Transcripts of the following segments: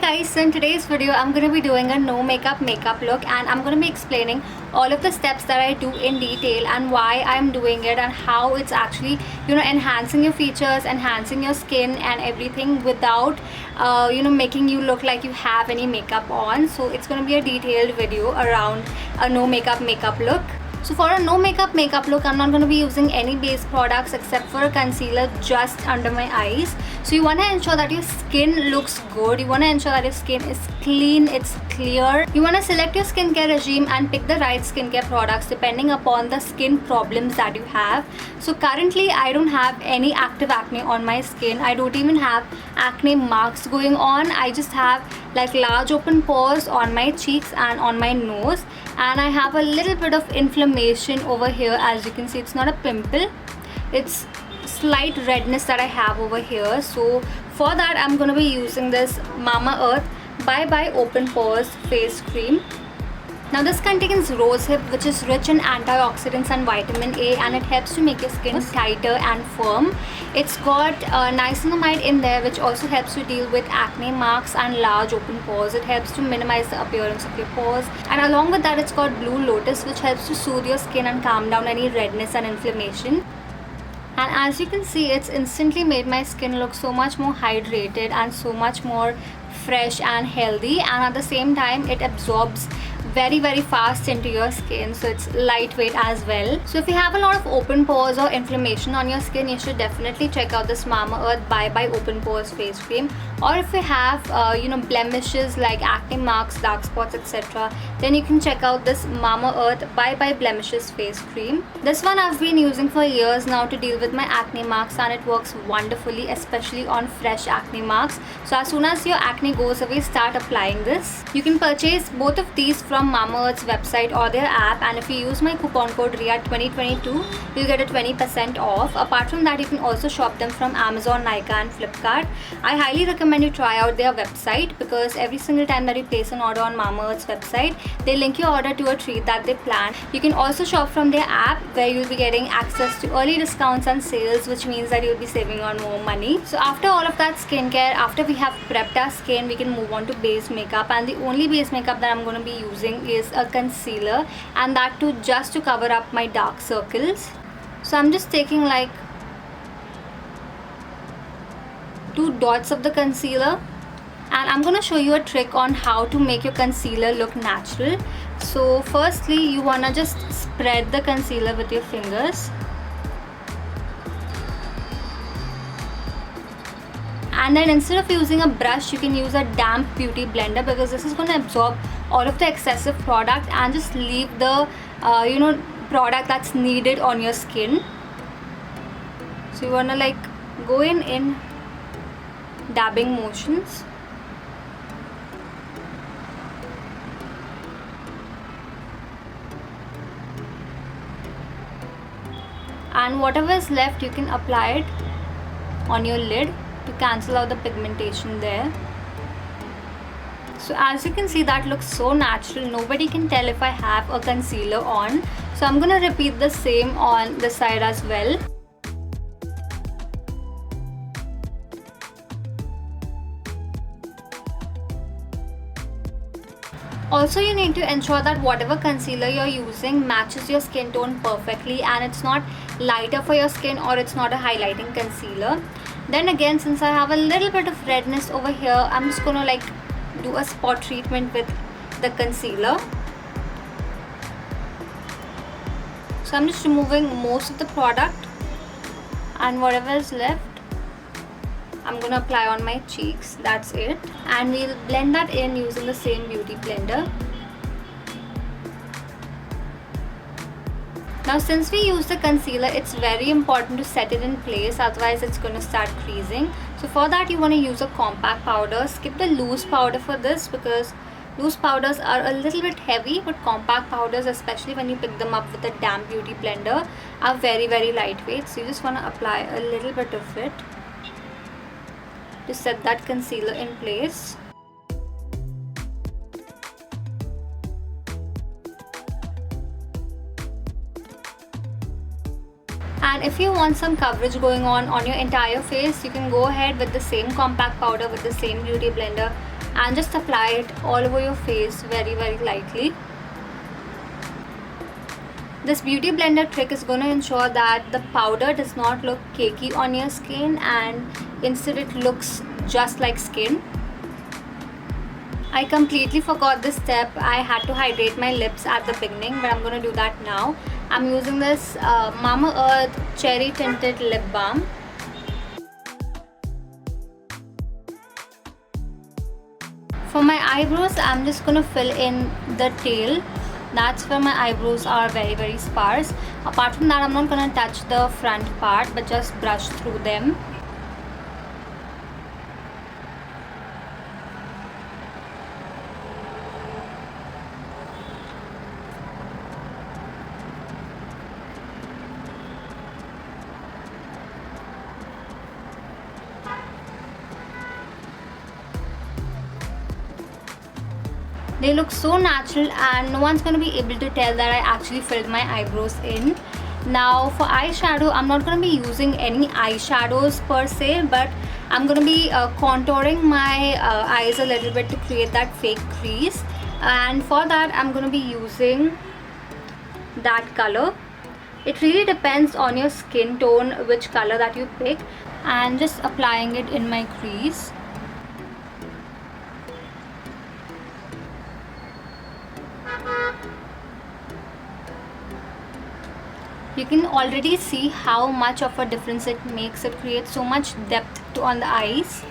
guys, so in today's video I'm going to be doing a no makeup look, and I'm going to be explaining all of the steps that I do in detail and why I'm doing it and how it's actually enhancing your features, enhancing your skin and everything without making you look like you have any makeup on. So it's going to be a detailed video around a no makeup look. So for a no makeup look, I'm not going to be using any base products except for a concealer just under my eyes. So you want to ensure that your skin looks good. You want to ensure that your skin is clean, it's clear. You want to select your skincare regime and pick the right skincare products depending upon the skin problems that you have. So currently I don't have any active acne on my skin. I don't even have acne marks going on. I just have like large open pores on my cheeks and on my nose, and I have a little bit of inflammation over here. As you can see, it's not a pimple, it's slight redness that I have over here. So for that I'm going to be using this Mamaearth Bye Open Pores face cream. Now this contains rosehip, which is rich in antioxidants and vitamin A, and it helps to make your skin tighter and firm. It's got niacinamide in there, which also helps to deal with acne marks and large open pores. It helps to minimize the appearance of your pores, and along with that it's got blue lotus, which helps to soothe your skin and calm down any redness and inflammation. And as you can see, it's instantly made my skin look so much more hydrated and so much more fresh and healthy, and at the same time it absorbs very fast into your skin, so it's lightweight as well. So if you have a lot of open pores or inflammation on your skin, you should definitely check out this Mamaearth Bye Open Pores face cream. Or if you have blemishes like acne marks, dark spots, etc., then you can check out this Mamaearth Bye Blemishes face cream. This one I've been using for years now to deal with my acne marks, and it works wonderfully, especially on fresh acne marks. So as soon as your acne goes away, start applying this. You can purchase both of these from Mamaearth's website or their app, and if you use my coupon code Riya 2022, you'll get a 20% off. Apart from that, you can also shop them from Amazon, Nykaa and Flipkart. I highly recommend you try out their website, because every single time that you place an order on Mamaearth's website, they link your order to a treat that they plan. You can also shop from their app, where you'll be getting access to early discounts and sales, which means that you'll be saving on more money. So after all of that skincare, after we have prepped our skin, we can move on to base makeup, and the only base makeup that I'm going to be using is a concealer, and that too just to cover up my dark circles. So I'm just taking like 2 dots of the concealer, and I'm gonna show you a trick on how to make your concealer look natural. So firstly, you wanna just spread the concealer with your fingers, and then instead of using a brush, you can use a damp beauty blender, because this is going to absorb all of the excessive product and just leave the product that's needed on your skin. So you want to like go in dabbing motions. And whatever is left, you can apply it on your lid to cancel out the pigmentation there. So as you can see, that looks so natural. Nobody can tell if I have a concealer on. So I'm gonna repeat the same on this side as well. Also, you need to ensure that whatever concealer you're using matches your skin tone perfectly, and it's not lighter for your skin, or it's not a highlighting concealer. Then again, since I have a little bit of redness over here, I'm just gonna like do a spot treatment with the concealer. So I'm just removing most of the product, and whatever is left, I'm gonna apply on my cheeks. That's it. And we'll blend that in using the same beauty blender. Now since we use the concealer, it's very important to set it in place, otherwise it's going to start creasing. So for that, you want to use a compact powder. Skip the loose powder for this, because loose powders are a little bit heavy, but compact powders, especially when you pick them up with a damp beauty blender, are very lightweight. So you just want to apply a little bit of it to set that concealer in place. And if you want some coverage going on your entire face, you can go ahead with the same compact powder with the same beauty blender, and just apply it all over your face very lightly. This beauty blender trick is going to ensure that the powder does not look cakey on your skin, and instead it looks just like skin. I completely forgot this step. I had to hydrate my lips at the beginning, but I'm going to do that now. I'm using this Mamaearth Cherry Tinted Lip Balm. For my eyebrows, I'm just going to fill in the tail. That's where my eyebrows are very sparse. Apart from that, I'm not going to touch the front part, but just brush through them. They look so natural and no one's going to be able to tell that I actually filled my eyebrows in. Now for eyeshadow, I'm not going to be using any eyeshadows per se, but I'm going to be contouring my eyes a little bit to create that fake crease. And for that, I'm going to be using that color. It really depends on your skin tone which color that you pick, and just applying it in my crease. You can already see how much of a difference it makes. It creates so much depth on the eyes.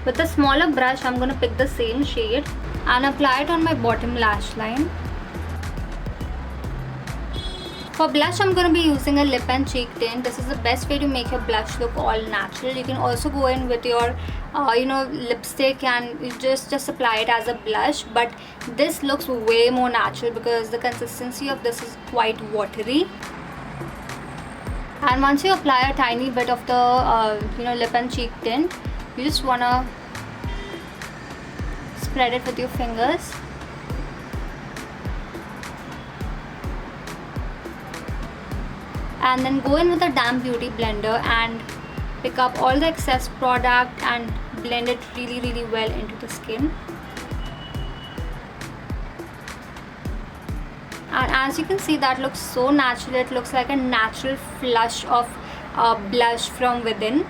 With a smaller brush, I'm going to pick the same shade and apply it on my bottom lash line. For blush, I'm going to be using a lip and cheek tint. This is the best way to make your blush look all natural. You can also go in with your lipstick and you just apply it as a blush, but this looks way more natural because the consistency of this is quite watery. And once you apply a tiny bit of the lip and cheek tint, you just want to spread it with your fingers. And then go in with a damp beauty blender and pick up all the excess product and blend it really well into the skin. And as you can see, that looks so natural. It looks like a natural flush of blush from within.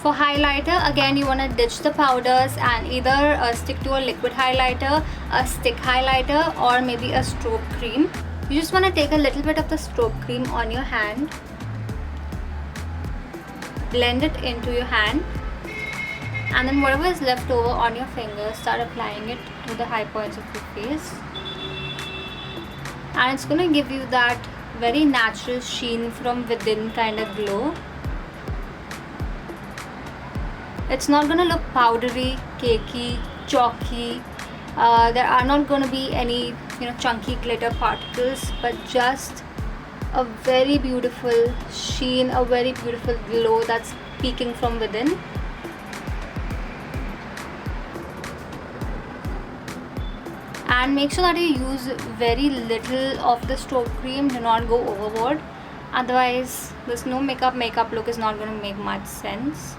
For highlighter, again you want to ditch the powders and either stick to a liquid highlighter, a stick highlighter, or maybe a stroke cream. You just want to take a little bit of the stroke cream on your hand, blend it into your hand, and then whatever is left over on your fingers, start applying it to the high points of your face. And it's going to give you that very natural sheen from within kind of glow. It's not going to look powdery, cakey, chalky. There are not going to be any chunky glitter particles, but just a very beautiful sheen, a very beautiful glow that's peeking from within. And make sure that you use very little of the stroke cream. Do not go overboard, otherwise this no makeup look is not going to make much sense.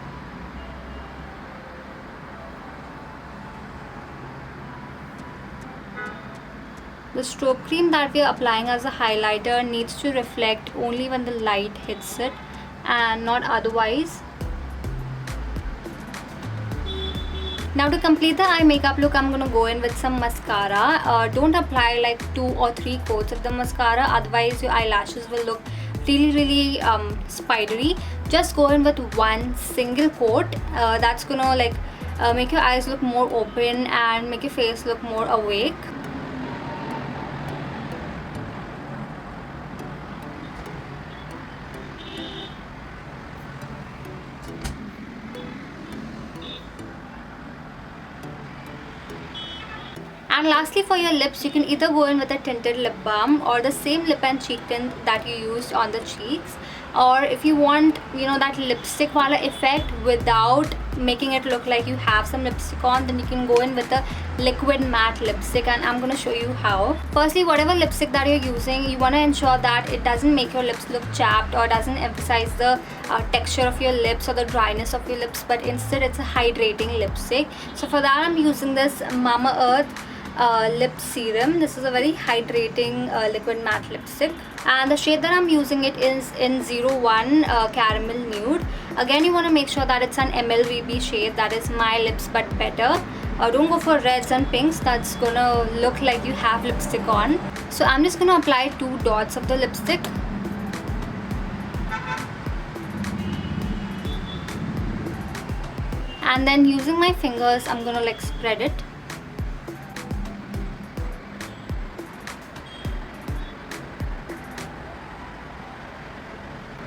The stroke cream that we are applying as a highlighter needs to reflect only when the light hits it and not otherwise. Now to complete the eye makeup look, I'm going to go in with some mascara. Don't apply like 2 or 3 coats of the mascara, otherwise your eyelashes will look really spidery. Just go in with one single coat. That's going to make your eyes look more open and make your face look more awake. And lastly, for your lips, you can either go in with a tinted lip balm or the same lip and cheek tint that you used on the cheeks, or if you want that lipstick wala effect without making it look like you have some lipstick on, then you can go in with a liquid matte lipstick, and I'm gonna show you how. Firstly, whatever lipstick that you're using, you want to ensure that it doesn't make your lips look chapped or doesn't emphasize the texture of your lips or the dryness of your lips, but instead it's a hydrating lipstick. So for that, I'm using this Mamaearth lip serum. This is a very hydrating liquid matte lipstick, and the shade that I'm using it is in 01 Caramel Nude. Again, you want to make sure that it's an MLVB shade, that is My Lips But Better. Don't go for reds and pinks, that's gonna look like you have lipstick on. So I'm just gonna apply 2 dots of the lipstick. And then using my fingers, I'm gonna like spread it.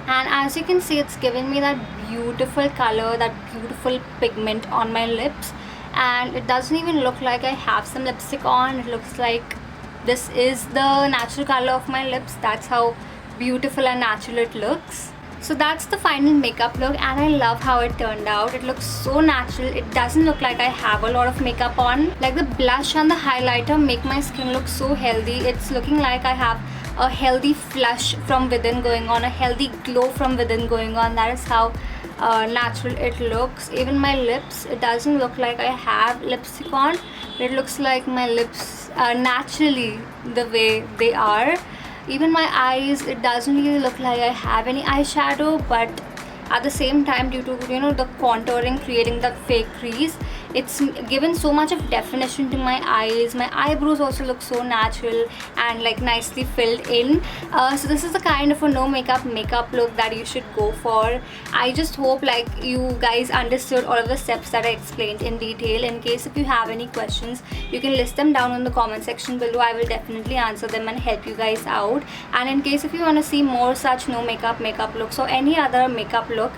And as you can see, it's giving me that beautiful color, that beautiful pigment on my lips, and it doesn't even look like I have some lipstick on. It looks like this is the natural color of my lips. That's how beautiful and natural it looks. So that's the final makeup look, and I love how it turned out. It looks so natural. It doesn't look like I have a lot of makeup on. Like the blush and the highlighter make my skin look so healthy. It's looking like I have a healthy flush from within going on, a healthy glow from within going on. That is how natural it looks. Even my lips, it doesn't look like I have lipstick on. It looks like my lips are naturally the way they are. Even my eyes, it doesn't really look like I have any eyeshadow, but at the same time, due to the contouring creating that fake crease, it's given so much of definition to my eyes. My eyebrows also look so natural and like nicely filled in. So this is the kind of a no makeup look that you should go for. I just hope like you guys understood all of the steps that I explained in detail. In case if you have any questions, you can list them down in the comment section below. I will definitely answer them and help you guys out. And in case if you want to see more such no makeup looks or any other makeup look,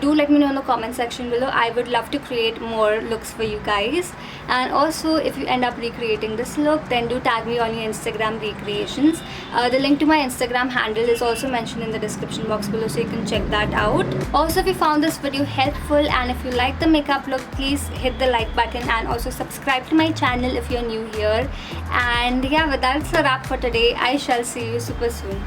do let me know in the comment section below. I would love to create more looks for you guys. And also, if you end up recreating this look, then do tag me on your Instagram recreations. The link to my Instagram handle is also mentioned in the description box below, so you can check that out. Also, if you found this video helpful and if you like the makeup look, please hit the like button and also subscribe to my channel if you're new here. And yeah, with that, it's a wrap for today. I shall see you super soon.